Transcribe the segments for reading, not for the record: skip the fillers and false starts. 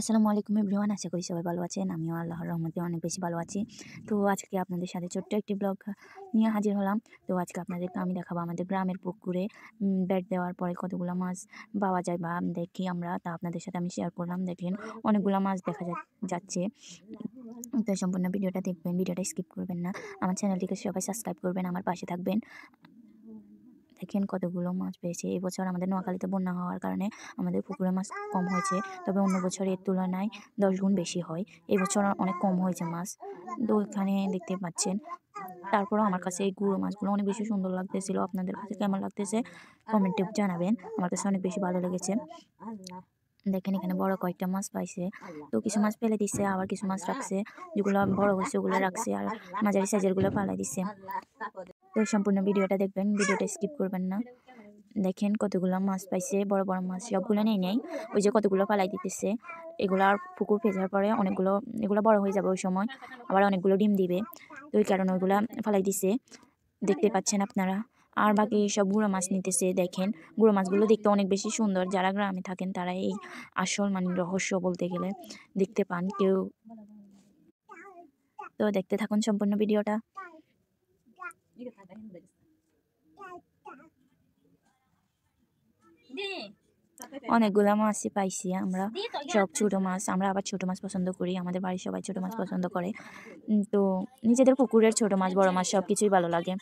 আসসালামু আলাইকুম এভরিওয়ান, আশা করি সবাই ভালো আছেন। আমিও আল্লাহর রহমতে অনেক বেশি ভালো আছি। তো আজকে আপনাদের সাথে ছোট্ট একটি ব্লগ নিয়ে হাজির হলাম। তো আজকে আপনাদেরকে আমি দেখাবো আমাদের গ্রামের পুকুরে বেড দেওয়ার পরে কতগুলো মাছ পাওয়া যায় বা দেখি আমরা, তা আপনাদের সাথে আমি শেয়ার করলাম। দেখেন অনেকগুলো মাছ দেখা যাচ্ছে। তো সম্পূর্ণ ভিডিওটা দেখবেন, ভিডিওটা স্কিপ করবেন না। আমার চ্যানেলটিকে সবাই সাবস্ক্রাইব করবেন, আমার পাশে থাকবেন। দেখেন কতগুলো মাছ পেয়েছে। এবছর আমাদের নোয়াখালীতে বন্যা হওয়ার কারণে আমাদের পুকুরে মাছ কম হয়েছে, তবে অন্য বছরের তুলনায় 10 গুণ বেশি হয়। এবছর অনেক কম হয়েছে মাছ। তো এখানে দেখতে পাচ্ছেন। তারপরেও আমার কাছে এই গুঁড়ো মাছগুলো অনেক বেশি সুন্দর লাগতেছিল। আপনাদের কাছে কেমন লাগতেছে কমেন্টে জানাবেন। আমার কাছে অনেক বেশি ভালো লেগেছে। দেখেন এখানে বড় কয়েকটা মাছ পাইছে। তো কিছু মাছ ফেলে দিচ্ছে, আবার কিছু মাছ রাখছে। যেগুলো বড় হয়েছে ওগুলো রাখছে, আর মাঝারি সাইজেরগুলো ফালাই দিচ্ছে। তো সম্পূর্ণ ভিডিওটা দেখবেন, ভিডিওটা স্কিপ করবেন না। দেখেন কতগুলো মাছ পাইছে, বড় বড় মাছ। সবগুলো নেই, ওই যে কতগুলো ফালাই দিতেছে। এগুলো আর পুকুর ভেজার পরে এগুলো বড় হয়ে যাবে ওই সময়, আবার অনেকগুলো ডিম দিবে। তো ওই কারণে ওইগুলা ফালাই দিছে, দেখতে পাচ্ছেন আপনারা। আর বাকি সব গুঁড়ো মাছ নিতেছে। দেখেন গুঁড়ো মাছগুলো দেখতে অনেক বেশি সুন্দর। যারা গ্রামে থাকেন তারা এই আসল রহস্য বলতে গেলে দেখতে পান কেউ। তো দেখতে থাকুন সম্পূর্ণ ভিডিওটা। অনেকগুলা মাছই পাইছি আমরা, সব ছোট মাছ। আমরা আবার ছোট মাছ পছন্দ করি, আমাদের বাড়ির সবাই ছোট মাছ পছন্দ করে। তো নিজেদের পুকুরের ছোট মাছ বড় মাছ সব কিছুই ভালো লাগে।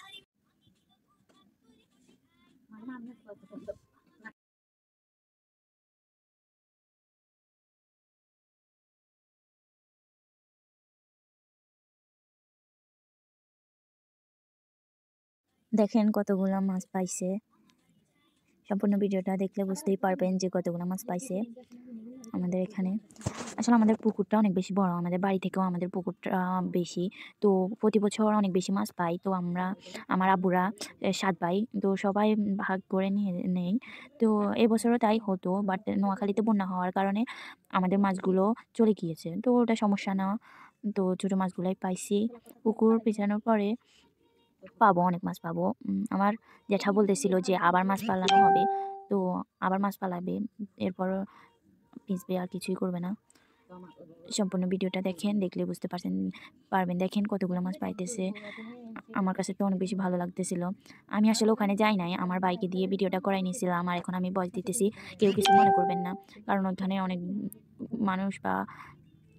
দেখেন কতগুলা মাছ পাইছে। সম্পূর্ণ ভিডিওটা দেখলে বুঝতেই পারবেন যে কতগুলো মাছ পাইছে আমাদের এখানে। আসলে আমাদের পুকুরটা অনেক বেশি বড়, আমাদের বাড়ি থেকেও আমাদের পুকুরটা বেশি। তো প্রতি বছর অনেক বেশি মাছ পাই। তো আমার আব্বুরা 7 ভাই, তো সবাই ভাগ করে নিয়ে নেই। তো এবছরও তাই হতো, বাট নোয়াখালীতে বন্যা হওয়ার কারণে আমাদের মাছগুলো চলে গিয়েছে। তো ওটা সমস্যা না। তো ছোটো মাছগুলাই পাইছি। পুকুর পেঁচানোর পরে পাবো, অনেক মাছ পাবো। আমার জ্যাঠা বলতেছিল যে আবার মাছ পালানো হবে। তো আবার মাছ পালাবে, এরপর পিছবে, আর কিছুই করবে না। সম্পূর্ণ ভিডিওটা দেখেন, দেখলে বুঝতে পারবেন। দেখেন কতগুলো মাছ পাইতেছে। আমার কাছে তো অনেক বেশি ভালো লাগতেছিল। আমি আসলে ওখানে যাই নাই, আমার বাইকে দিয়ে ভিডিওটা করাই নিয়েছিলাম। আর এখন আমি ভয়েস দিতেছি, কেউ কিছু মনে করবেন না, কারণ ওখানে অনেক মানুষ বা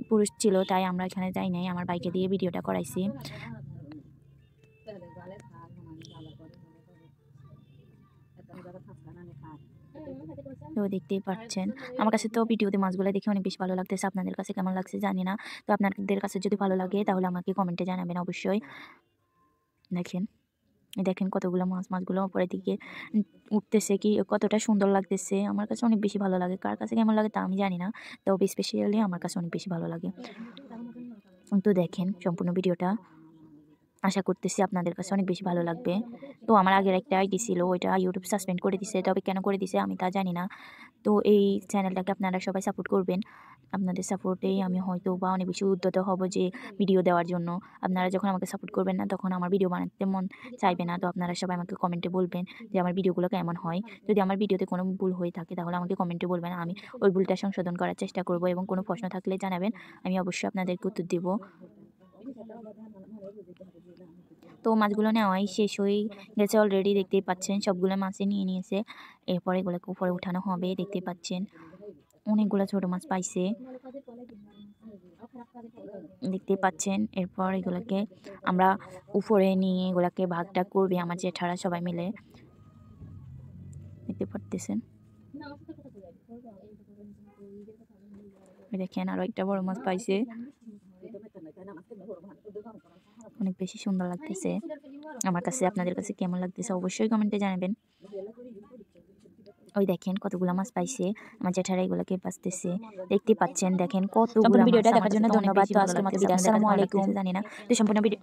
পুরুষ ছিল, তাই আমরা এখানে যাই নাই, আমার বাইকে দিয়ে ভিডিওটা করাইছি। তো দেখতেই পাচ্ছেন, আমার কাছে তো ভিডিওতে মাছগুলো দেখে অনেক বেশি ভালো লাগতেছে। আপনাদের কাছে কেমন লাগছে জানি না। তো আপনাদের কাছে যদি ভালো লাগে তাহলে আমাকে কমেন্টে জানাবেন অবশ্যই। দেখেন দেখেন কতগুলো মাছগুলো উপরের দিকে উঠতেছে, কি কতটা সুন্দর লাগতেছে। আমার কাছে অনেক বেশি ভালো লাগে, কার কাছে কেমন লাগে তা আমি জানি না, তবে স্পেশালি আমার কাছে অনেক বেশি ভালো লাগে। তো দেখেন সম্পূর্ণ ভিডিওটা, আশা করতেছি আপনাদের কাছে অনেক বেশি ভালো লাগবে। তো আমার আগের একটা আইডি ছিল, ওইটা ইউটিউব সাসপেন্ড করে দিছে, তবে কেন করে দিছে আমি তা জানি না। তো এই চ্যানেলটাকে আপনারা সবাই সাপোর্ট করবেন। আপনাদের সাপোর্টেই আমি হয়তো বা অনেক বেশি উদ্যত হব যে ভিডিও দেওয়ার জন্য। আপনারা যখন আমাকে সাপোর্ট করবেন না, তখন আমার ভিডিও বানাতে মন চাইবে না। তো আপনারা সবাই আমাকে কমেন্টে বলবেন যে আমার ভিডিওগুলো কেমন হয়। যদি আমার ভিডিওতে কোনো ভুল হয়ে থাকে তাহলে আমাকে কমেন্টে বলবেন, আমি ওই ভুলটা সংশোধন করার চেষ্টা করব, এবং কোনো প্রশ্ন থাকলে জানাবেন, আমি অবশ্যই আপনাদেরকে উত্তর দেব। তো মাছগুলো নেওয়াই শেষ হয়ে গেছে অলরেডি, দেখতেই পাচ্ছেন সবগুলো মাছই নিয়ে নিয়েছে। এরপর এগুলোকে উপরে উঠানো হবে, দেখতে পাচ্ছেন অনেকগুলো ছোট মাছ পাইছে, দেখতেই পাচ্ছেন। এরপর এগুলোকে আমরা উপরে নিয়ে এগুলাকে ভাগটা করবে আমার জেঠারা সবাই মিলে, দেখতে পারতেছেন। দেখেন আরো একটা বড় মাছ পাইছে, অনেক বেশি সুন্দর লাগতেছে আমার কাছে। আপনাদের কাছে কেমন লাগতেছে অবশ্যই কমেন্টে জানাবেন। ওই দেখেন কতগুলো মাছ পাইছে আমার জেঠারা, এগুলোকে বাঁচতেছে, দেখতে পাচ্ছেন। দেখেন কতগুলো। ভিডিওটা দেখার জন্য ধন্যবাদ। তো আজকের মতো বিদায়, আসসালামু আলাইকুম। জানি না তো সম্পূর্ণ ভিডিও